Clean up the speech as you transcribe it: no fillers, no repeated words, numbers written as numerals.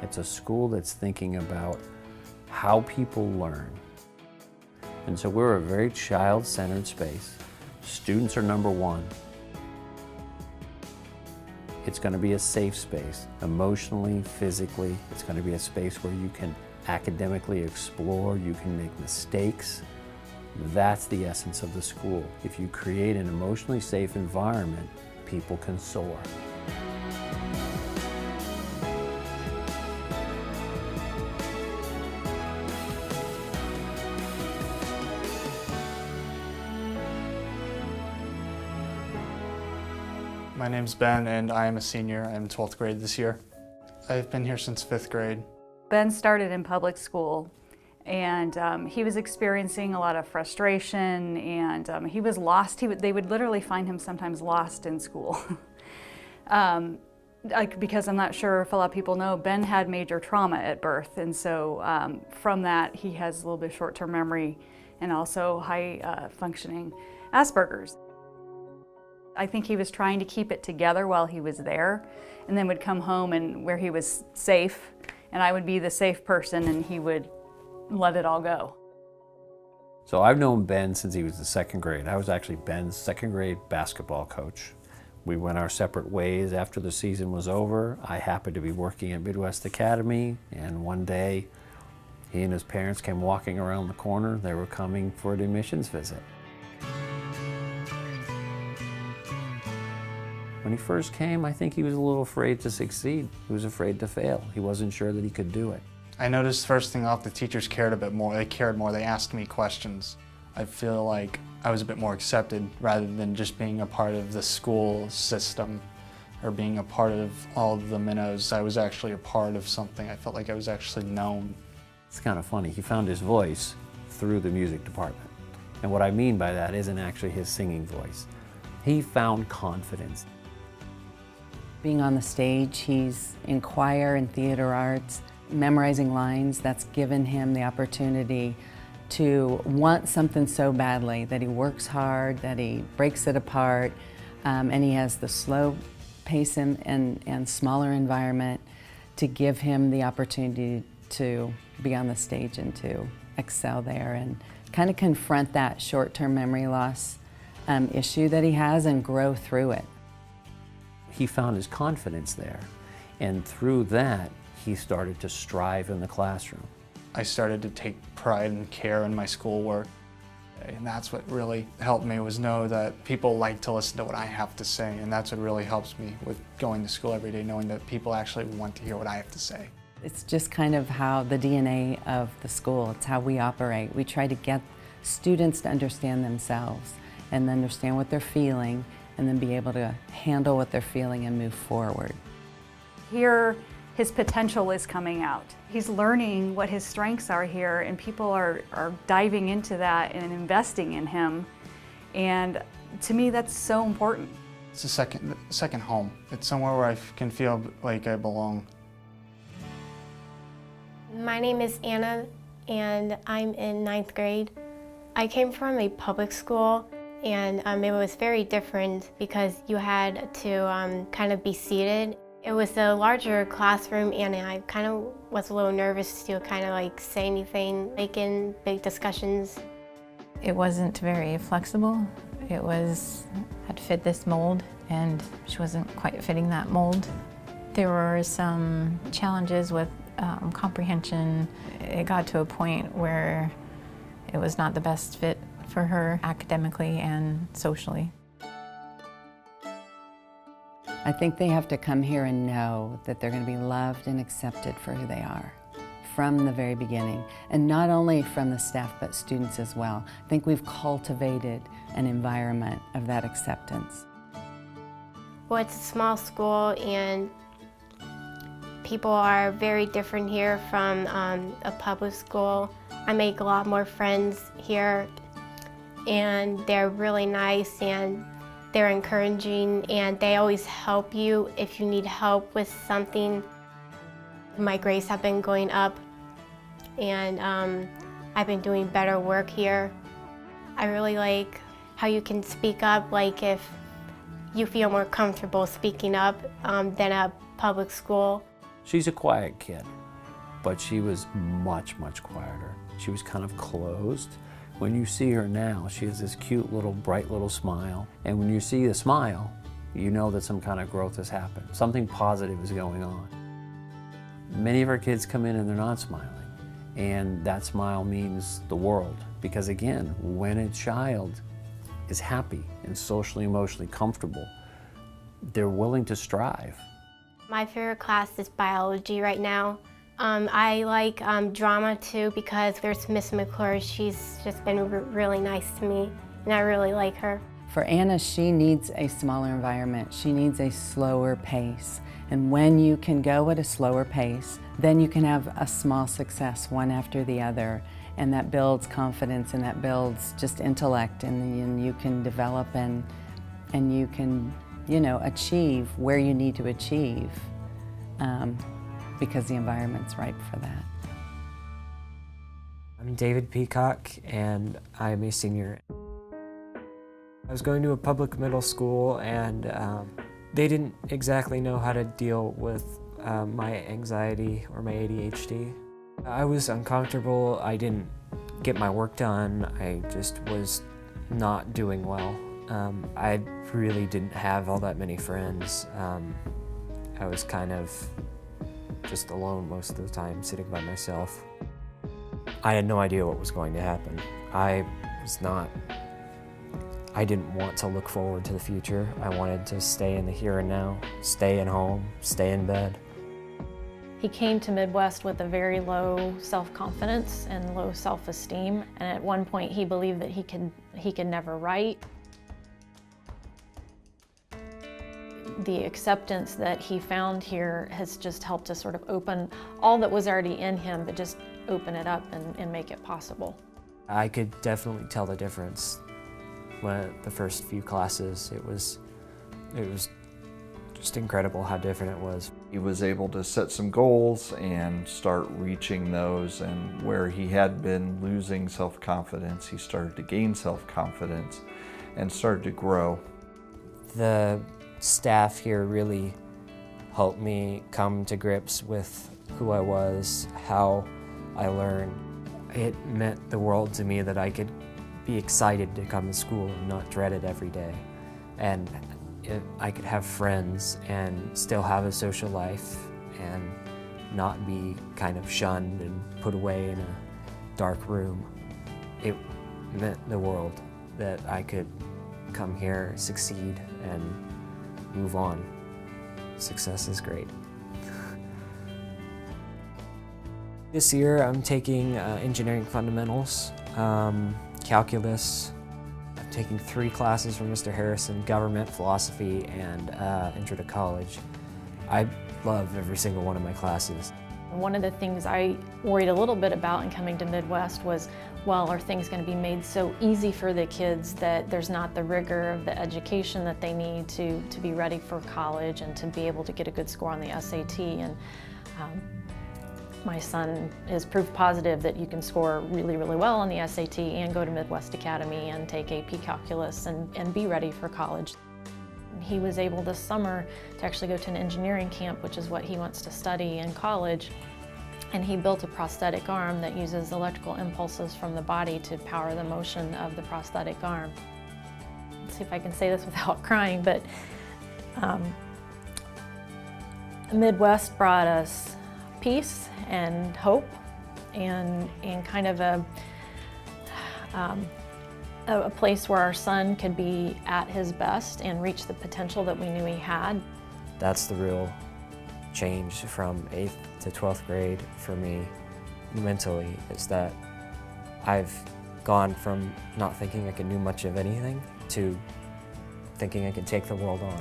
It's a school that's thinking about how people learn. And so we're a very child-centered space. Students are number one. It's going to be a safe space, emotionally, physically. It's going to be a space where you can academically explore, you can make mistakes. That's the essence of the school. If you create an emotionally safe environment, people can soar. My name's Ben and I am a senior. I'm in 12th grade this year. I've been here since 5th grade. Ben started in public school and he was experiencing a lot of frustration and he was lost. They would literally find him sometimes lost in school. Because I'm not sure if a lot of people know, Ben had major trauma at birth, and so from that he has a little bit of short-term memory and also high functioning Asperger's. I think he was trying to keep it together while he was there, and then would come home and where he was safe, and I would be the safe person and he would let it all go. So I've known Ben since he was the 2nd grade. I was actually Ben's 2nd grade basketball coach. We went our separate ways after the season was over. I happened to be working at Midwest Academy, and one day he and his parents came walking around the corner. They were coming for an admissions visit. When he first came, I think he was a little afraid to succeed. He was afraid to fail. He wasn't sure that he could do it. I noticed first thing off, the teachers cared a bit more. They cared more. They asked me questions. I feel like I was a bit more accepted rather than just being a part of the school system or being a part of all of the minnows. I was actually a part of something. I felt like I was actually known. It's kind of funny. He found his voice through the music department. And what I mean by that isn't actually his singing voice. He found confidence. Being on the stage, he's in choir and theater arts, memorizing lines. That's given him the opportunity to want something so badly that he works hard, that he breaks it apart, and he has the slow pace and smaller environment to give him the opportunity to be on the stage and to excel there and kind of confront that short-term memory loss issue that he has and grow through it. He found his confidence there, and through that, he started to strive in the classroom. I started to take pride and care in my schoolwork, and that's what really helped me, was know that people like to listen to what I have to say, and that's what really helps me with going to school every day, knowing that people actually want to hear what I have to say. It's just kind of how the DNA of the school, it's how we operate. We try to get students to understand themselves and understand what they're feeling, and then be able to handle what they're feeling and move forward. Here, his potential is coming out. He's learning what his strengths are here, and people are diving into that and investing in him. And to me, that's so important. It's a second home. It's somewhere where I can feel like I belong. My name is Anna, and I'm in 9th grade. I came from a public school, and it was very different because you had to kind of be seated. It was a larger classroom, and I kind of was a little nervous to kind of like say anything, like in big discussions. It wasn't very flexible. It had fit this mold, and she wasn't quite fitting that mold. There were some challenges with comprehension. It got to a point where it was not the best fit for her academically and socially. I think they have to come here and know that they're going to be loved and accepted for who they are from the very beginning. And not only from the staff, but students as well. I think we've cultivated an environment of that acceptance. Well, it's a small school, and people are very different here from a public school. I make a lot more friends here, and they're really nice, and they're encouraging, and they always help you if you need help with something. My grades have been going up, and I've been doing better work here. I really like how you can speak up, like if you feel more comfortable speaking up than at public school. She's a quiet kid, but she was much, much quieter. She was kind of closed. When you see her now, she has this cute little, bright little smile. And when you see the smile, you know that some kind of growth has happened. Something positive is going on. Many of our kids come in and they're not smiling. And that smile means the world. Because again, when a child is happy and socially, emotionally comfortable, they're willing to strive. My favorite class is biology right now. I like drama too because there's Miss McClure. She's just been really nice to me and I really like her. For Anna, she needs a smaller environment. She needs a slower pace. And when you can go at a slower pace, then you can have a small success one after the other. And that builds confidence and that builds just intellect, and you can develop and you can, you know, achieve where you need to achieve because the environment's right for that. I'm David Peacock and I'm a senior. I was going to a public middle school and they didn't exactly know how to deal with my anxiety or my ADHD. I was uncomfortable, I didn't get my work done, I just was not doing well. I really didn't have all that many friends. I was kind of just alone most of the time, sitting by myself. I had no idea what was going to happen. I didn't want to look forward to the future. I wanted to stay in the here and now, stay at home, stay in bed. He came to Midwest with a very low self-confidence and low self-esteem, and at one point he believed that he could never write. The acceptance that he found here has just helped to sort of open all that was already in him, but just open it up and make it possible. I could definitely tell the difference. When the first few classes, it was just incredible how different it was. He was able to set some goals and start reaching those, and where he had been losing self-confidence, he started to gain self-confidence and started to grow. The staff here really helped me come to grips with who I was, how I learned. It meant the world to me that I could be excited to come to school and not dread it every day. And I could have friends and still have a social life and not be kind of shunned and put away in a dark room. It meant the world that I could come here, succeed, and move on. Success is great. This year I'm taking engineering fundamentals, calculus. I'm taking 3 classes from Mr. Harrison, government, philosophy, and intro to college. I love every single one of my classes. One of the things I worried a little bit about in coming to Midwest was, well, are things going to be made so easy for the kids that there's not the rigor of the education that they need to be ready for college and to be able to get a good score on the SAT. And my son is proof positive that you can score really, really well on the SAT and go to Midwest Academy and take AP Calculus and be ready for college. He was able this summer to actually go to an engineering camp, which is what he wants to study in college. And he built a prosthetic arm that uses electrical impulses from the body to power the motion of the prosthetic arm. Let's see if I can say this without crying, but Midwest brought us peace and hope and kind of a place where our son could be at his best and reach the potential that we knew he had. That's the real change from 8th to 12th grade for me mentally, is that I've gone from not thinking I could do much of anything to thinking I could take the world on.